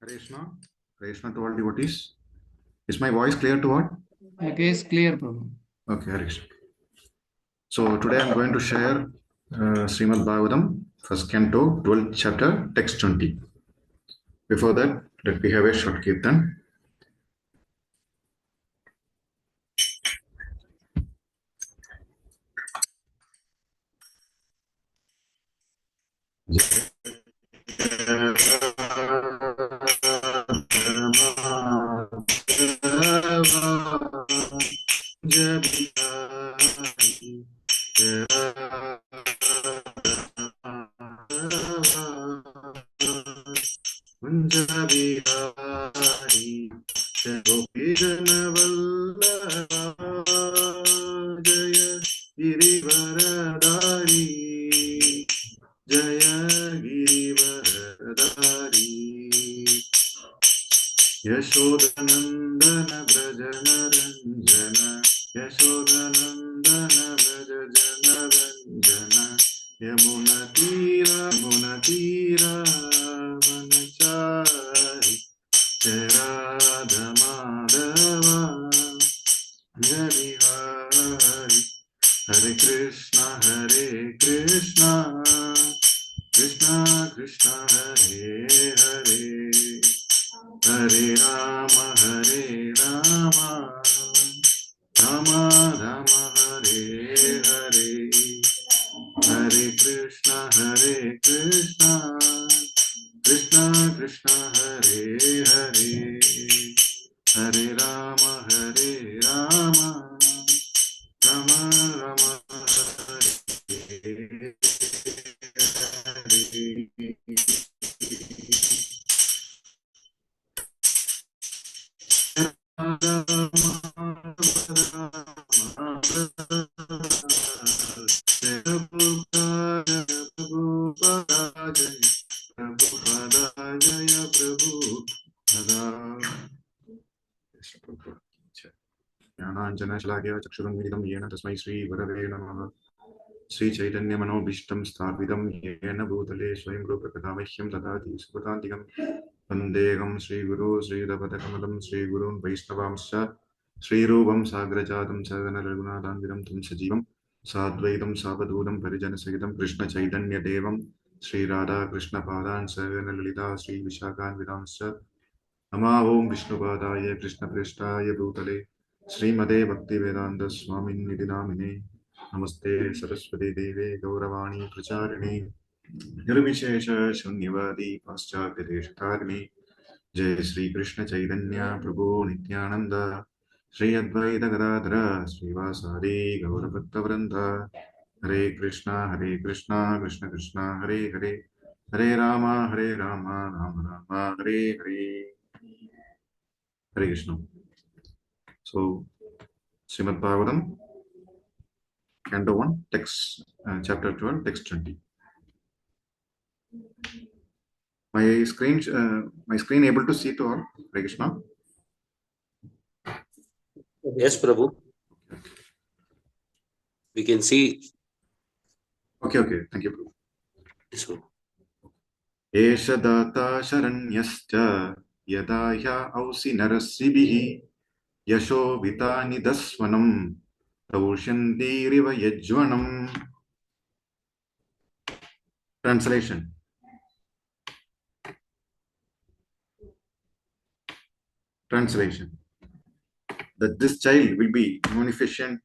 Krsna, Krsna to all devotees. Is my voice clear to all? Okay, it's clear, Prabhu. Okay, Harish. So today I'm going to share Srimad Bhagavatam, first canto, 12th chapter, text 20. Before that, let me have a short kirtan. Bihari, Jaya Girivaradari, Jaya Girivaradari, Yashodanandana Brajana Ranjana, Yashodanandana Brajana Ranjana, Yamuna Tira, Manachari, Radha Madhava, Hari Hari, Hare Krishna, Krishna Krishna, Hare Hare, Hare Rama, Rama Rama, Hare Hare, Hare Krishna, Krishna Krishna, Hare Hare, Hare Rama, Rama Rama, Hare ज्ञानाञ्जनशलाकया चक्षुरुन्मिलितं येन तस्मै श्रीगुरवे नमः। श्रीचैतन्यमनोभीष्टं स्थापितं येन भूतले स्वयं रूपकथामह्यं ददाति सुकृतान्तिकं वन्देऽहं श्रीगुरो श्रीयुतपदकमलं श्रीगुरून् वैष्णवांश्च श्रीरूपं साग्रजातं सगनरघुनाथान्वितं तं सजीवं साद्वैतं सावधूतं परिजनसहितं कृष्णचैतन्यदेवं श्रीराधाकृष्णपादान् सगनललिता श्रीविशाखान्वितांश्च नमः ॐ विष्णुपादाय कृष्णप्रेष्ठाय भूतले श्रीमते भक्तिवेदान्त स्वामिन्निधि नामिने नमस्ते सरस्वती देवे गौरवाणी प्रचारिणे निर्विशेष शून्यवादी पाश्चात्यदेशतारिणे जय श्री कृष्ण चैतन्य प्रभु नित्यानंद श्री अद्वैत गदाधर श्रीवासादि गौरभक्तवृंद हरे Krishna Krishna Krishna Hare Hare Hare Ram Ram Ram Hare Hare Hare Krishna. So, Srimad Bhagavatam, Canto 1, text, chapter 12, text 20. My screen able to see to all? Hare Krishna. Yes, Prabhu. We can see. Okay. Thank you, Prabhu. So, Esha data sharanyascha yadaya ausi narasibhihi yasho vitani dasvanam taushyandiriva yajvanam. Translation. That this child will be munificent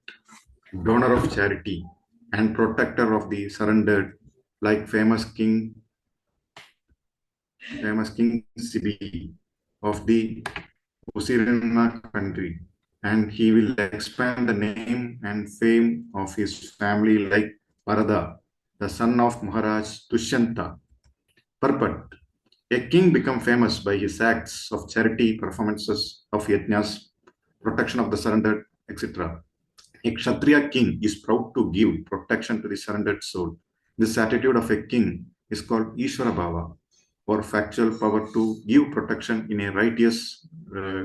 donor of charity and protector of the surrendered, like famous King Sibi of the Usirina country, and he will expand the name and fame of his family like Varada, the son of Maharaj Dushyanta. Purport: a king become famous by his acts of charity, performances of yajnas, protection of the surrendered, etc. A Kshatriya king is proud to give protection to the surrendered soul. This attitude of a king is called Ishvara Bhava, or factual power to give protection in a righteous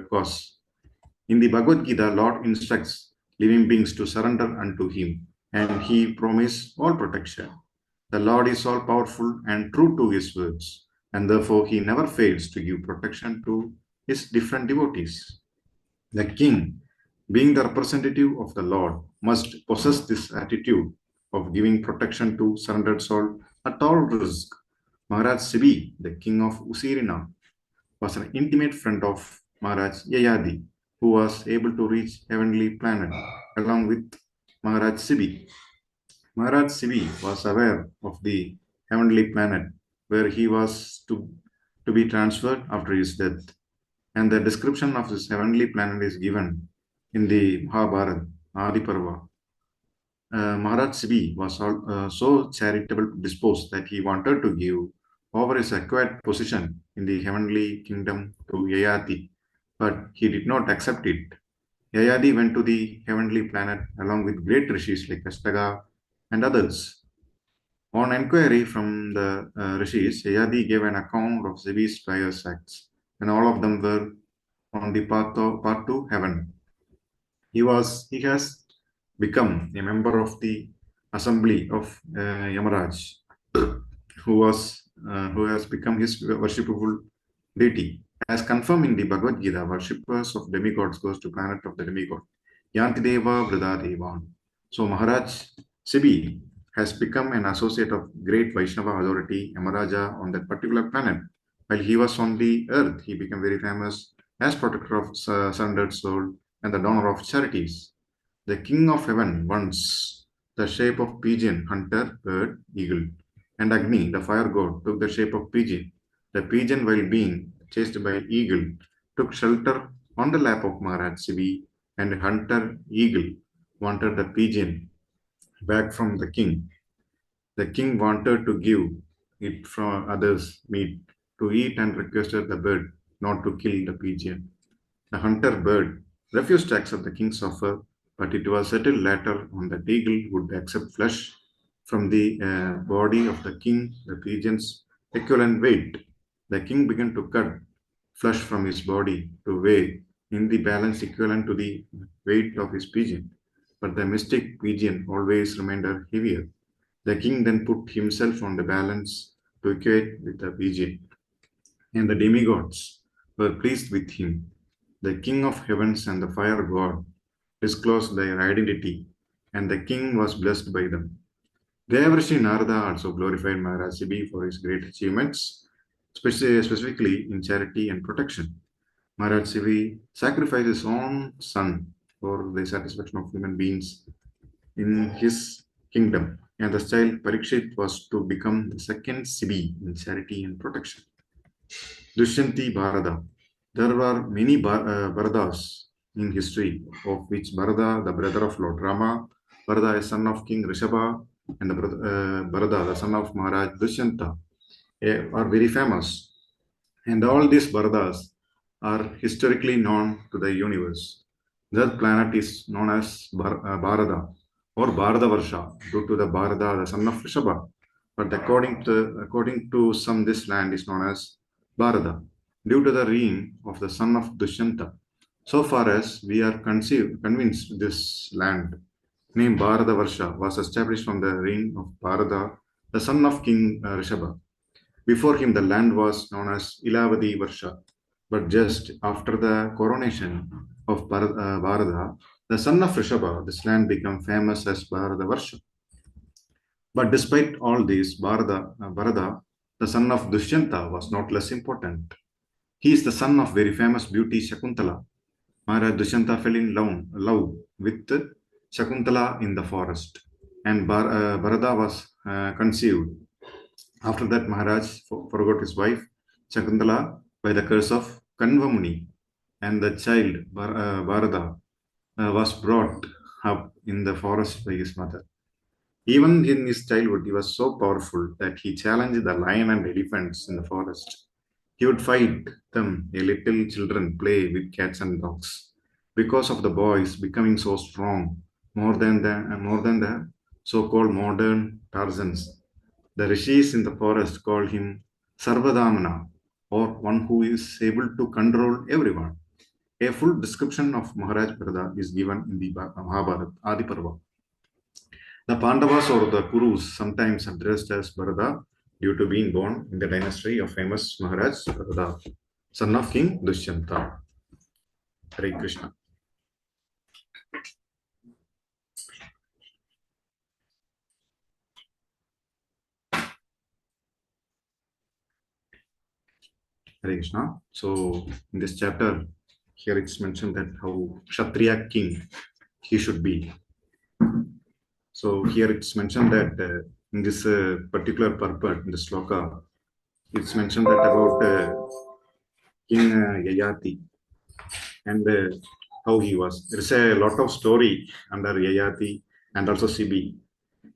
cause. In the Bhagavad Gita, Lord instructs living beings to surrender unto him, and he promises all protection. The Lord is all powerful and true to his words, and therefore he never fails to give protection to his different devotees. The king, being the representative of the Lord, must possess this attitude of giving protection to surrendered soul at all risk. Maharaj Sibi, the king of Usirina, was an intimate friend of Maharaj Yayadi, who was able to reach heavenly planet along with Maharaj Sibi. Maharaj Sibi was aware of the heavenly planet where he was to be transferred after his death, and the description of this heavenly planet is given in the Mahabharata, Adi Parva. Maharaj Sibi was so charitable disposed that he wanted to give over his acquired position in the heavenly kingdom to Yayati, but he did not accept it. Yayadi went to the heavenly planet along with great rishis like Astaga and others. On enquiry from the rishis, Yayadi gave an account of Sibi's pious acts, and all of them were on the path to heaven. He has become a member of the assembly of Yamaraj, who has become his worshipable deity. As confirmed in the Bhagavad Gita, worshippers of demigods goes to planet of the demigod. Yantideva Vridadevan. So Maharaj Sibi has become an associate of great Vaishnava authority, Yamaraja, on that particular planet. While he was on the earth, he became very famous as protector of surrendered soul and the donor of charities. The king of heaven once the shape of pigeon, hunter, bird, eagle, and Agni, the fire god, took the shape of pigeon. The pigeon, while being chased by eagle, took shelter on the lap of Maharaj Sibi, and hunter eagle wanted the pigeon back from the king. The king wanted to give it from others meat to eat and requested the bird not to kill the pigeon. The hunter bird refused to accept the king's offer, but it was settled later on that eagle would accept flesh from the body of the king, the pigeon's equivalent weight. The king began to cut flesh from his body to weigh in the balance equivalent to the weight of his pigeon. But the mystic pigeon always remained heavier. The king then put himself on the balance to equate with the pigeon, and the demigods were pleased with him. The king of heavens and the fire god disclosed their identity, and the king was blessed by them. Devrishi Narada also glorified Maharaj Sibi for his great achievements, specifically in charity and protection. Maharaj Sibi sacrificed his own son for the satisfaction of human beings in his kingdom, and the child Parikshit was to become the second Sibi in charity and protection. Dushyanti Bharata. There were many Bharadas in history, of which Bharata, the brother of Lord Rama, Bharata, a son of King Rishabha, and the Bharata, the son of Maharaj Dushyanta, are very famous. And all these Bharatas are historically known to the universe. That planet is known as Bharata or Bharatavarsha due to the Bharata, the son of Rishabha. But according to some, this land is known as Bharata due to the reign of the son of Dushyanta. So far as we are convinced, this land named Bharatavarsha was established from the reign of Bharata, the son of King Rishabha. Before him, the land was known as Ilavadi Varsha. But just after the coronation of Bharata, the son of Rishabha, this land became famous as Bharata Varsha. But despite all this, Bharata, the son of Dushyanta, was not less important. He is the son of very famous beauty Shakuntala. Maharaj Dushyanta fell in love with Shakuntala in the forest, and Bharata was conceived. After that, Maharaj forgot his wife Shakuntala by the curse of Kanvamuni, and the child Bharata was brought up in the forest by his mother. Even in his childhood, he was so powerful that he challenged the lion and elephants in the forest. He would fight them. A little children play with cats and dogs. Because of the boys becoming so strong, more than the so-called modern Tarzans, the rishis in the forest called him Sarvadamana, or one who is able to control everyone. A full description of Maharaj Bharata is given in the Mahabharata, Adi Parva. The Pandavas or the Kurus, sometimes addressed as Bharata, due to being born in the dynasty of famous Maharaj Bharata, son of King Dushyanta. Hare Krishna. Hare Krishna. So in this chapter, here it's mentioned that how Kshatriya king he should be. So here it's mentioned that in this particular purport, in the sloka, it's mentioned that about King Yayati and how he was. There is a lot of story under Yayati and also Sibi.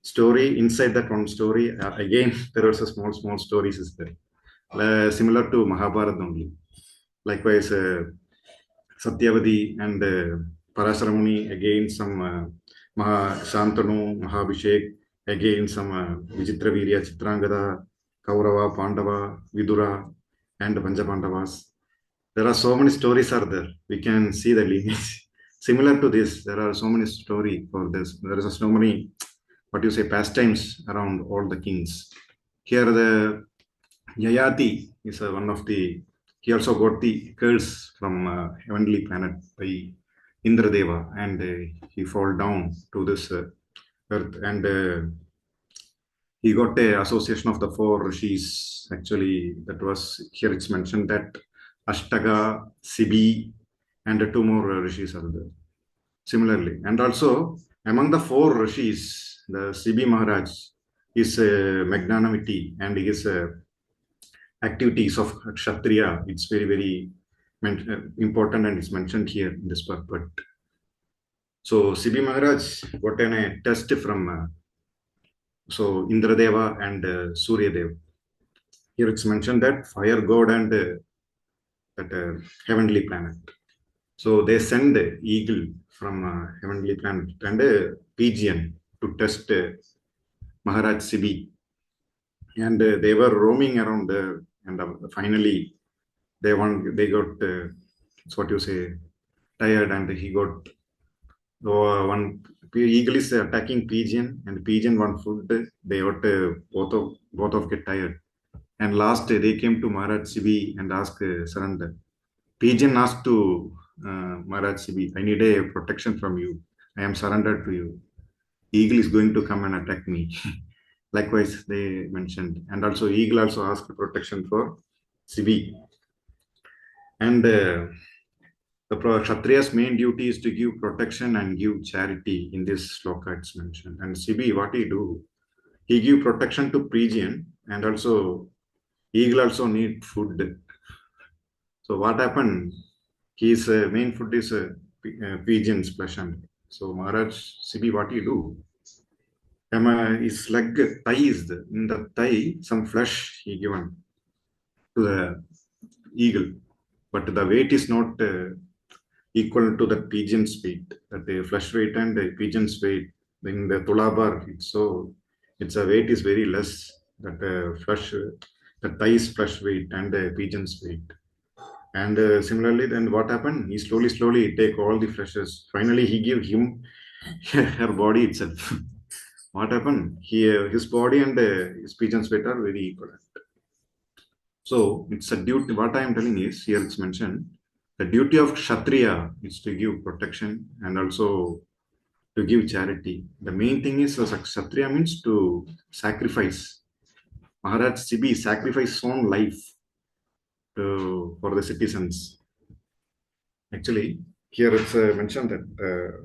Story inside that one story, again, there are small stories is there. Similar to Mahabharata only. Likewise, Satyavati and Parasharamuni, again some Shantanu, Mahabhishek, again some Vichitravirya, Chitrangada, Kaurava, Pandava, Vidura, and Panchapandavas. There are so many stories are there. We can see the lineage. Similar to this, there are so many story for this. There is so many, what you say, pastimes around all the kings. Here the Yayati is one of the, he also got the curse from heavenly planet by Indradeva, and he fall down to this earth, and he got a association of the four rishis. Actually, that was, here it's mentioned that Ashtaga, Sibi, and two more rishis are there. Similarly, and also among the four rishis, the Sibi Maharaj is magnanimity and his activities of Kshatriya, it's very important, and it's mentioned here in this purport. So Sibi Maharaj got a test from so Indradeva and Surya Dev. Here it's mentioned that fire god and that heavenly planet. So they send the eagle from heavenly planet and a pigeon to test Maharaj Sibi. And they were roaming around there, and finally they got what you say, tired, and he got one eagle is attacking pigeon, and pigeon want food. They got both of get tired, and last they came to Maharaj Sibi and asked surrender. Pigeon asked to Maharaj Sibi, I need a protection from you. I am surrendered to you. Eagle is going to come and attack me. Likewise, they mentioned, and also eagle also asked protection for Sibi. And the Kshatriya's main duty is to give protection and give charity. In this sloka it's mentioned. And Sibi, what he do? He give protection to pigeon, and also eagle also need food. So what happened? His main food is pigeon's flesh. And so Maharaj Sibi, what he do? His leg thigh is there. In the thigh, some flesh he given to the eagle, but the weight is not equal to the pigeon's weight. That the flesh weight and the pigeon's weight in the tulabar, its a weight is very less. That flesh, the thigh's flesh weight and the pigeon's weight. And similarly, then what happened? He slowly take all the fleshes. Finally, he give him her body itself. What happened? His body and his pigeon's weight are very equal. So it's a duty. What I am telling is, here it's mentioned, the duty of Kshatriya is to give protection and also to give charity. The main thing is Kshatriya means to sacrifice. Maharaj Sibi sacrificed his own life for the citizens. Actually, here it's mentioned that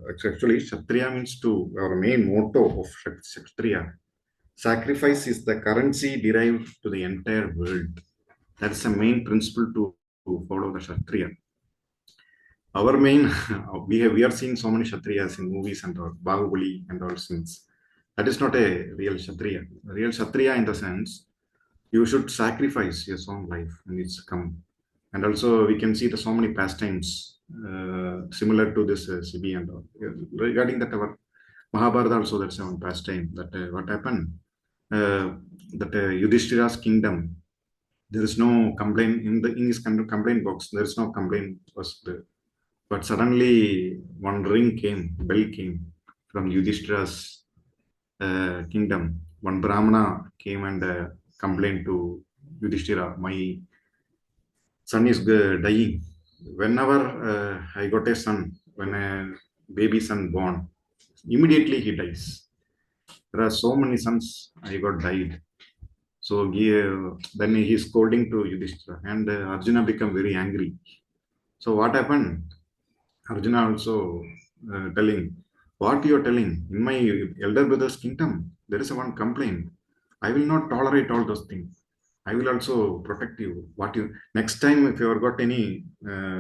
actually Kshatriya means to, our main motto of Kshatriya, sacrifice is the currency derived to the entire world. That's the main principle to follow the Kshatriya. Our main, we are seeing so many Kshatriyas in movies and all, Bahubali and all since. That is not a real Kshatriya. A real Kshatriya in the sense, you should sacrifice your own life and it's come. And also we can see the so many pastimes similar to this Sibi and all. Regarding that, our Mahabharata also, that's one pastime. That what happened? That Yudhishthira's kingdom, there is no complaint in his complaint box. There is no complaint was there. But suddenly one bell came from Yudhishthira's kingdom. One Brahmana came and complained to Yudhishthira, my son is dying. Whenever I got a son, when a baby son born, immediately he dies. There are so many sons I got died. So then he is scolding to Yudhishthira, and Arjuna become very angry. So what happened? Arjuna also telling, what you are telling? In my elder brother's kingdom, there is a one complaint. I will not tolerate all those things. I will also protect you. What you next time, if you have got any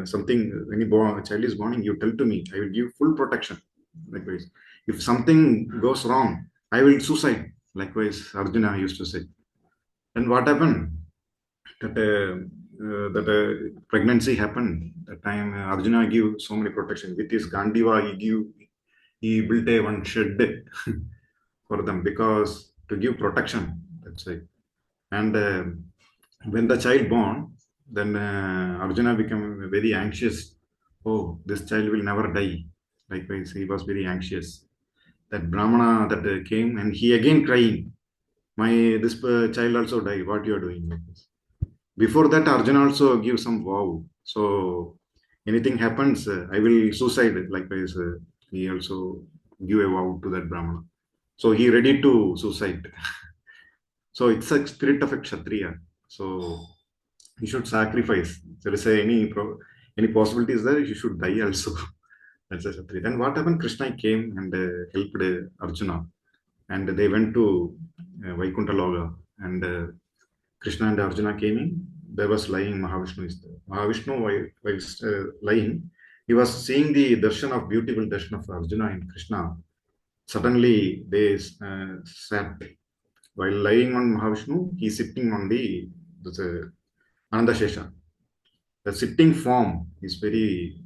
something, any child is born, you tell to me. I will give full protection. Likewise, if something goes wrong, I will suicide. Likewise, Arjuna used to say. And what happened? That pregnancy happened. That time Arjuna gave so many protection with his Gandiva. He built a one shed for them because to give protection. That's it. And when the child born, then Arjuna became very anxious. Oh, this child will never die. Likewise, he was very anxious. That Brahmana that came and he again crying. My this child also die. What you are doing? Like this. Before that, Arjuna also gives some vow. So anything happens, I will suicide. Likewise, he also give a vow to that Brahmana. So he ready to suicide. So it's a spirit of a Kshatriya. So he should sacrifice. There is any possibilities there, he should die also. That's a Kshatriya. Then what happened? Krishna came and helped Arjuna. And they went to Vaikuntha Loka. And Krishna and Arjuna came in. There was lying Mahavishnu is there. Mahavishnu while lying, he was seeing the darshan of beautiful darshan of Arjuna and Krishna. Suddenly they sat. While lying on Mahavishnu, he is sitting on the Ananda Shesha. The sitting form is very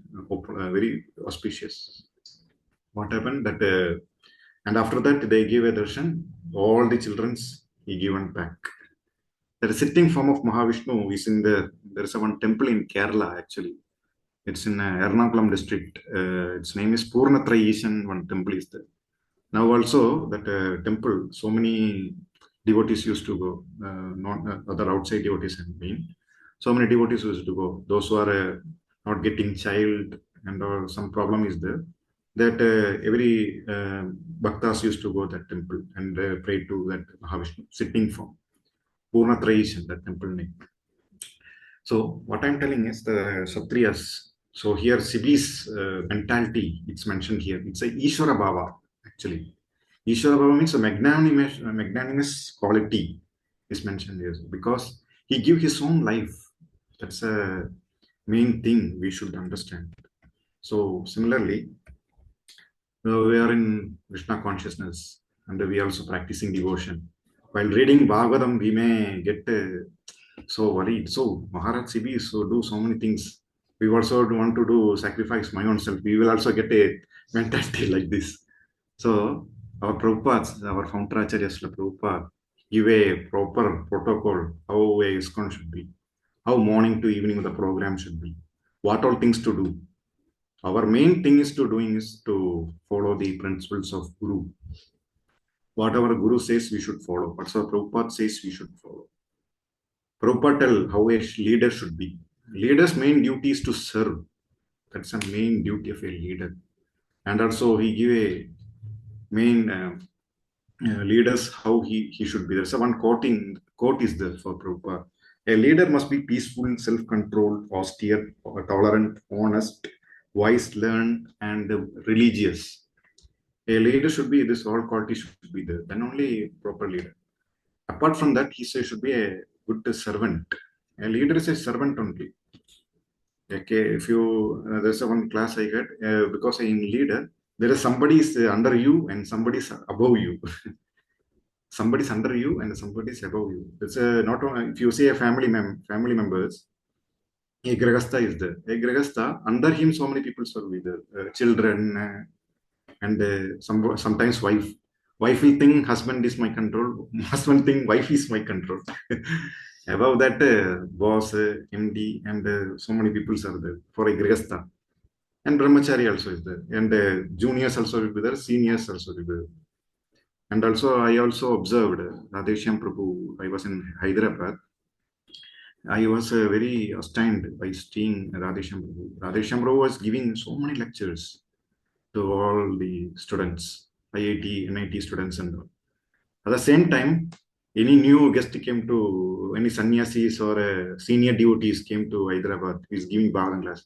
auspicious. What happened? That and after that they give a darshan. All the childrens he given back. The sitting form of Mahavishnu is in there is a one temple in Kerala actually. It's in Ernakulam district. Its name is Purnatrayishan. One temple is there. Now also that temple, so many devotees used to go. Not other outside devotees have been. So many devotees used to go. Those who are not getting child and some problem is there. That every bhaktas used to go that temple and pray to that Mahavishnu sitting form. Purnatrayishan, that temple name. So what I'm telling is the Satriyas. So here Sibi's mentality, it's mentioned here. It's a Ishvara Bhava, actually. Ishvara Bhava means a magnanimous quality is mentioned here because he gave his own life. That's a main thing we should understand. So similarly, we are in Krishna consciousness and we are also practicing devotion. While reading Bhagavatam, we may get so worried. So Maharaj Sibi so do so many things. We also want to do sacrifice my own self. We will also get a mentality like this. So our Prabhupada, our founder Acharya Srila Prabhupada, give a proper protocol how a ISKCON should be, how morning to evening the program should be, what all things to do. Our main thing is to follow the principles of Guru. Whatever Guru says, we should follow. Whatever Prabhupada says, we should follow. Prabhupada tell how a leader should be. Leader's main duty is to serve. That's the main duty of a leader. And also he give a main leaders how he should be. There's a one quote is there for Prabhupada. A leader must be peaceful, self-controlled, austere, tolerant, honest, wise, learned, and religious. A leader should be this all qualities should be there. Then only proper leader. Apart from that, he says should be a good servant. A leader is a servant only. Okay, if you there's a one class I had because in leader there is somebody is under you and somebody is above you. Somebody is under you and somebody is above you. It's not if you see a family members. A grahastha is there. A grahastha under him so many people serve with children and sometimes wife. Wife will think husband is my control. Husband think wife is my control. Above that, boss, MD, and so many people are there for a grihastha. And brahmachari also is there. And juniors also will be there, seniors also will be there. And also, I also observed Radheshyam Prabhu. I was in Hyderabad. I was very astounded by seeing Radheshyam Prabhu. Radheshyam Prabhu was giving so many lectures to all the students, IIT, NIT students, and all. At the same time, any new guest came to, any sannyasis or senior devotees came to Hyderabad, he's giving Bhagavatam class.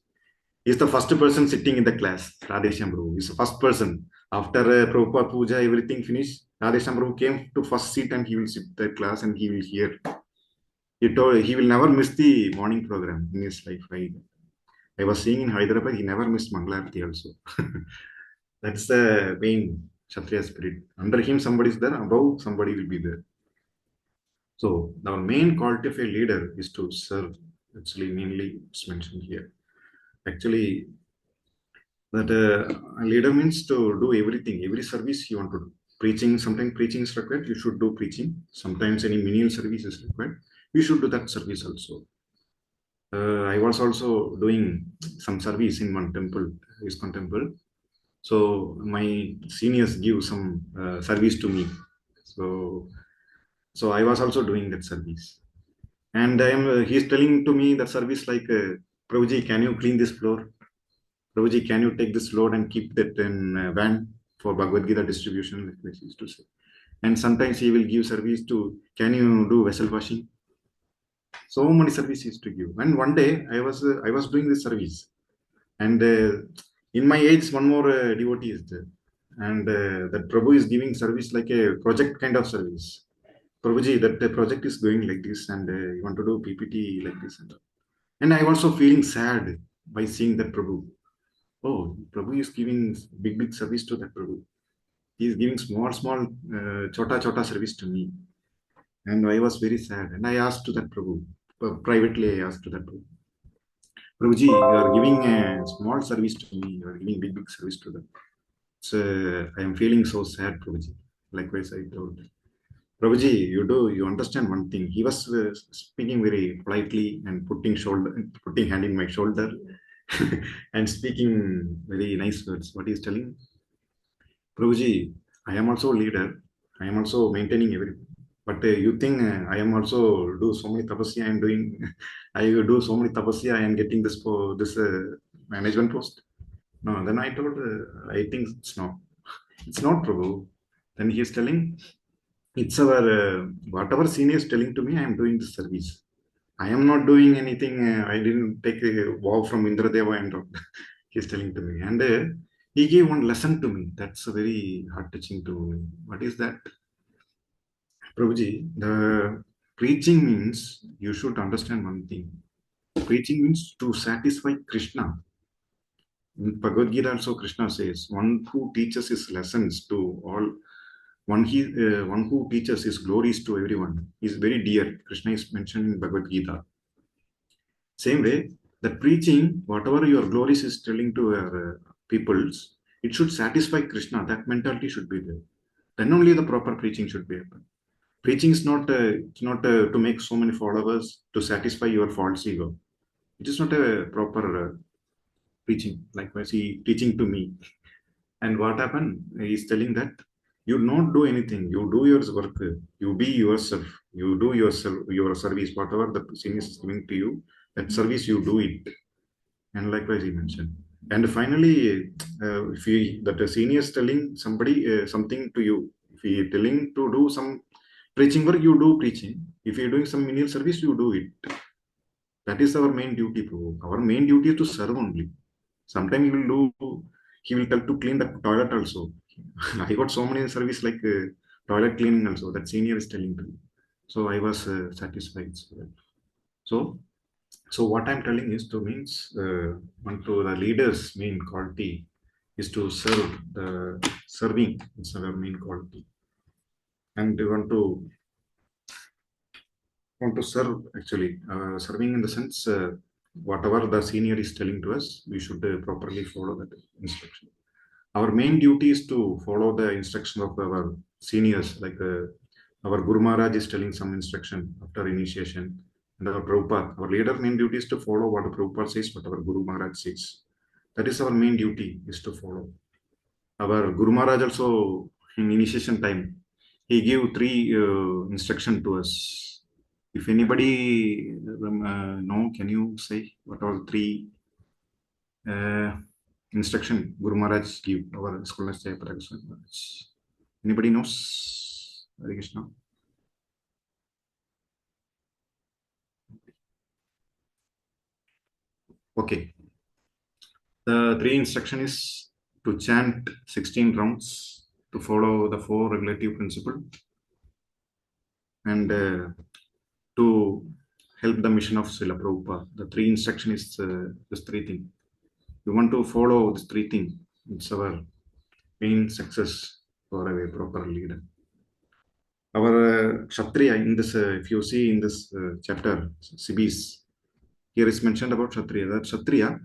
He's the first person sitting in the class, Radheshyam Prabhu. He's the first person. After Prabhupada Puja, everything finished, Radheshyam Prabhu came to first seat and he will sit the class and he will hear. He told he will never miss the morning program in his life. I was seeing in Hyderabad, he never missed Mangalarti also. That's the main Kshatriya spirit. Under him, somebody is there, above, somebody will be there. So, our main quality of a leader is to serve. Actually, mainly it's mentioned here. Actually, that a leader means to do everything, every service you want to do. Preaching, sometimes preaching is required, you should do preaching. Sometimes any menial service is required, you should do that service also. I was also doing some service in one temple, ISKCON temple. So my seniors give some service to me. So I was also doing that service. And he's telling to me that service like, Prabhuji, can you clean this floor? Prabhuji, can you take this load and keep that in van for Bhagavad Gita distribution? Like this he used to say. And sometimes he will give service to, can you do vessel washing? So many services to give. And one day I was doing this service, and in my age, one more devotee is there, and that Prabhu is giving service like a project kind of service. Prabhuji, that the project is going like this, and you want to do PPT like this, and I also feeling sad by seeing that Prabhu. Oh, Prabhu is giving big service to that Prabhu. He is giving small chota service to me, and I was very sad. And I asked to that Prabhu privately. I asked to that Prabhu, Prabhuji, you are giving a small service to me. You are giving big service to them. So I am feeling so sad, Prabhuji. Likewise, I told Prabhuji, you understand one thing. He was speaking very politely and putting hand in my shoulder, and speaking very nice words. What he is telling, Prabhuji, I am also leader. I am also maintaining everything. But you think I am also do so many tapasya I am doing. I do so many tapasya. I am getting this management post. No, then I told, I think it's not. It's not, Prabhu. Then he is telling, it's our whatever senior is telling to me. I am doing this service. I am not doing anything. I didn't take a vow from Indradeva and all. He's telling to me. And he gave one lesson to me. That's a very heart touching to me. What is that? Prabhuji, the preaching means you should understand one thing. Preaching means to satisfy Krishna. In Bhagavad Gita also Krishna says, one who teaches his lessons to all, one who teaches his glories to everyone is very dear. Krishna is mentioned in Bhagavad Gita. Same way, that preaching, whatever your glories is telling to peoples, it should satisfy Krishna. That mentality should be there. Then only the proper preaching should be happen. Preaching is not to make so many followers to satisfy your false ego. It is not a proper preaching. Likewise, he teaching to me. And what happened? He is telling that you not do anything. You do your work. You be yourself. You do yourself your service. Whatever the senior is giving to you, that service you do it. And likewise, he mentioned. And finally, if he that the senior is telling somebody something to you, if he telling to do some preaching work, you do preaching. If you're doing some menial service, you do it. That is our main duty, Prabhu. Our main duty is to serve only. Sometimes he will tell to clean the toilet also. I got so many service like toilet cleaning also. That senior is telling to me. So I was satisfied. So, so what I'm telling is to means one to the leaders' main quality is to serve the serving. It's our main quality, and we want to serve actually serving in the sense whatever the senior is telling to us, we should properly follow that instruction. Our main duty is to follow the instruction of our seniors, like our Guru Maharaj is telling some instruction after initiation, and our Prabhupada, our leader main duty is to follow what Prabhupada says, what our Guru Maharaj says. That is our main duty, is to follow our Guru Maharaj. Also in initiation time, he gave three instruction to us. If anybody know, can you say what are the three instruction Guru Maharaj give our school master Maharaj? Anybody knows? Hare Krishna. Okay. The three instruction is to chant 16 rounds, to follow the 4 regulative principle, and to help the mission of Srila Prabhupada. The three instruction is this three things. We want to follow this three things. It's our main success for a proper leader. Our Kshatriya in this, if you see in this chapter, Sibis, here is mentioned about Kshatriya. That Kshatriya,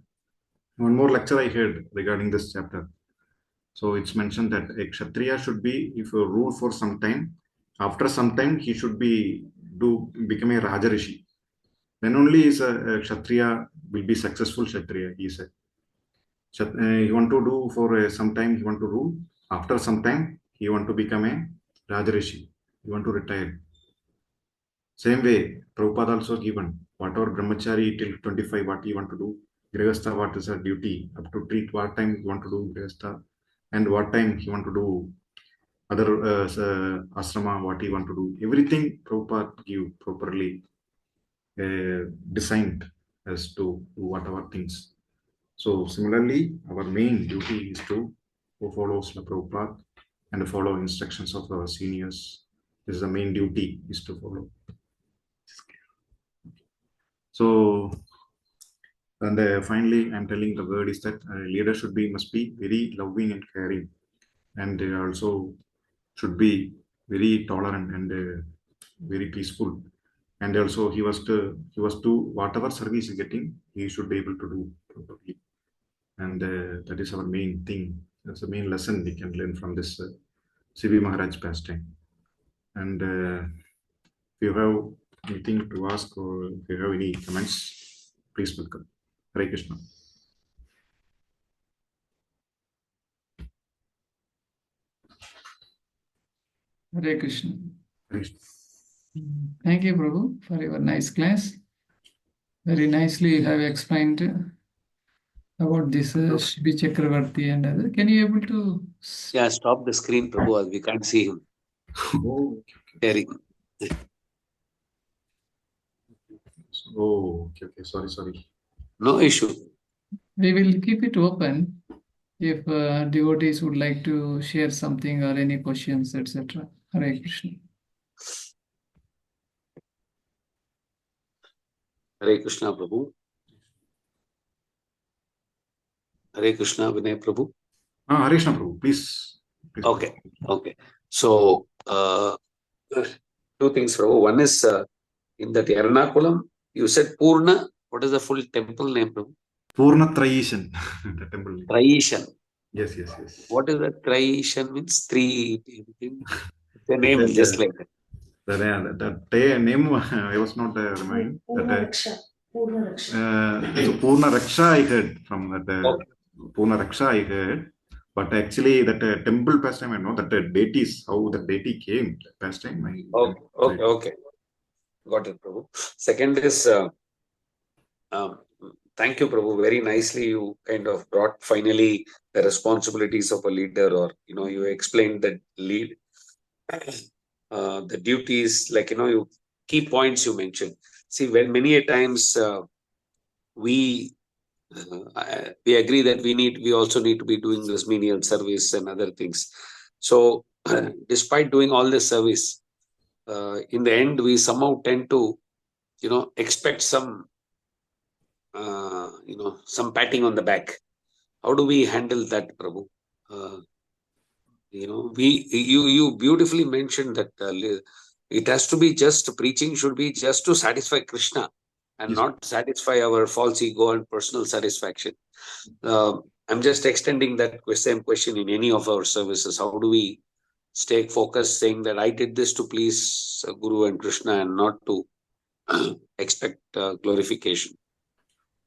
one more lecture I heard regarding this chapter. So it's mentioned that a Kshatriya should be, if you rule for some time, after some time he should become a Rajarishi. Then only is a Kshatriya will be successful Kshatriya, he said. You want to do for some time, you want to rule. After some time, you want to become a Rajarishi. You want to retire. Same way, Prabhupada also given. Whatever brahmachari till 25, what you want to do. Grihastha, what is a duty. Up to treat, what time you want to do Grihastha. And what time you want to do other asrama, what you want to do. Everything Prabhupada give properly designed as to whatever things. So similarly, our main duty is to follow Srila Prabhupada and follow instructions of our seniors. This is the main duty, is to follow. So, and finally, I'm telling the word is that leader must be very loving and caring, and also should be very tolerant and very peaceful. And also he was to whatever service he's getting, he should be able to do properly. And that is our main thing. That's the main lesson we can learn from this C.V. Maharaj pastime. And if you have anything to ask or if you have any comments, please welcome. Hare Krishna. Hare Krishna. Hare Krishna. Thank you, Prabhu, for your nice class. Very nicely you have explained about this Shibi Chakravarti and other. Can you able to? Yeah, stop the screen, Prabhu. We can't see him. Oh, Sharing. oh, okay. Sorry. No issue. We will keep it open if devotees would like to share something or any questions, etc. Hare Krishna. Hare Krishna, Prabhu. Hare Krishna, Vinay Prabhu. Hare Krishna, Prabhu, please. Okay. So, two things, Prabhu. One is in that Ernakulam, you said Purna. What is the full temple name, Prabhu? Purna Traishan, the temple name. Traishan. Yes. What is that Traishan means? Three. The name is just like that. The name I was not reminded. Purna Raksha I heard from that. Purna Raksha I heard. But actually, that temple pastime, I know that deities, how the deity came, pastime. Okay. Got it, Prabhu. Second is, thank you, Prabhu. Very nicely, you kind of brought finally the responsibilities of a leader, or you explained the lead, the duties, like you key points you mentioned. See, when many a times we agree that we also need to be doing this menial service and other things. So, despite doing all this service, in the end, we somehow tend to, expect some, some patting on the back. How do we handle that, Prabhu? You beautifully mentioned that it has to be just preaching should be just to satisfy Krishna and not satisfy our false ego and personal satisfaction. I'm just extending that same question in any of our services. How do we stay focused, saying that I did this to please Guru and Krishna and not to expect glorification?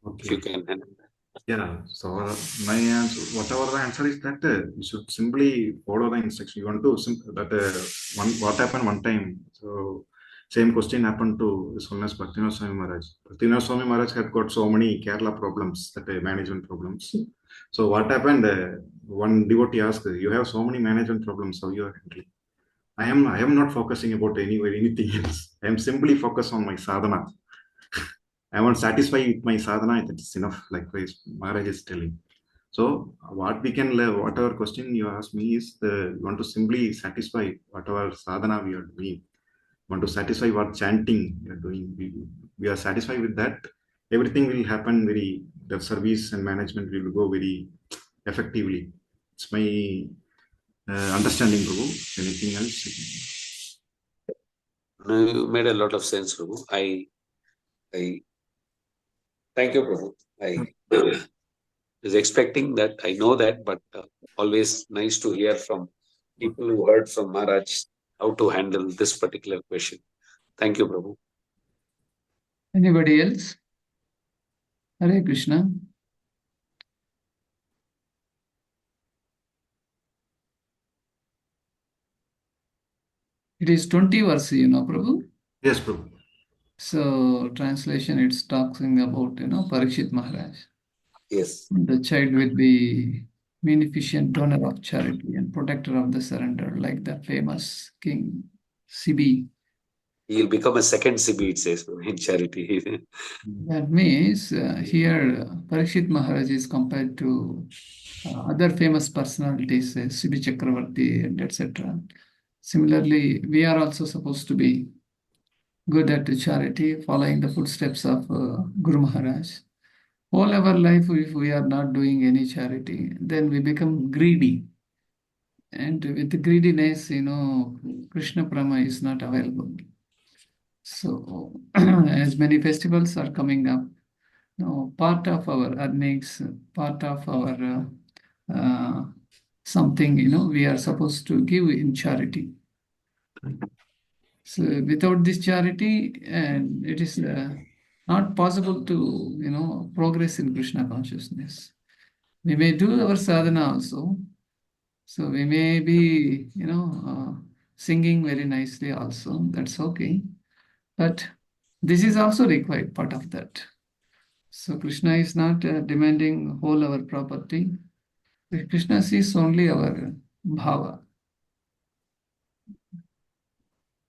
Okay. If you can handle that. Yeah, so my answer, whatever the answer is that you should simply follow the instruction. You want to that one what happened one time. So same question happened to this one as Bhaktivinoda Swami Maharaj. Bhaktivinoda Swami Maharaj had got so many Kerala problems, that management problems. So what happened? One devotee asked, "You have so many management problems. How you are handling?" I am not focusing about anything else. I am simply focused on my sadhana. I want satisfied with my sadhana. That's enough. Likewise, Maharaj is telling. So what we can learn, whatever question you ask me is we want to simply satisfy whatever sadhana we are doing. Want to satisfy what chanting we are doing. We are satisfied with that. Everything will happen the service and management will go very effectively. It's my understanding, Prabhu. Anything else? No, you made a lot of sense, Prabhu. I thank you, Prabhu. I was expecting that. I know that, but always nice to hear from people who heard from Maharaj how to handle this particular question. Thank you, Prabhu. Anybody else? Hare Krishna. It is 20 verse, Prabhu. Yes, Prabhu. So translation, it's talking about, Parikshit Maharaj. Yes. The child will be munificent donor of charity and protector of the surrender, like the famous King CB. He'll become a second CB, it says, in charity. That means here Parikshit Maharaj is compared to other famous personalities, CB Chakravarti and etc. Similarly, we are also supposed to be good at charity, following the footsteps of Guru Maharaj. All our life, if we are not doing any charity, then we become greedy. And with the greediness, Krishna Prama is not available. So, as many festivals are coming up, part of our earnings, part of our something, we are supposed to give in charity. So, without this charity, and it is not possible to, progress in Krishna consciousness. We may do our sadhana also. So we may be, singing very nicely also. That's okay. But this is also required, part of that. So Krishna is not demanding whole our property. Krishna sees only our bhava.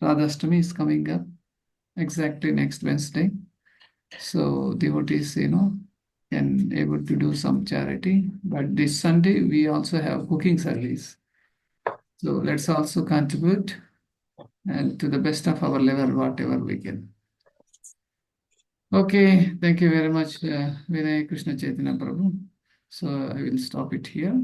Radhastami is coming up exactly next Wednesday. So devotees, can able to do some charity. But this Sunday, we also have cooking service. So let's also contribute and to the best of our level, whatever we can. Okay, thank you very much, Vinay Krishna Chaitanya Prabhu. So I will stop it here.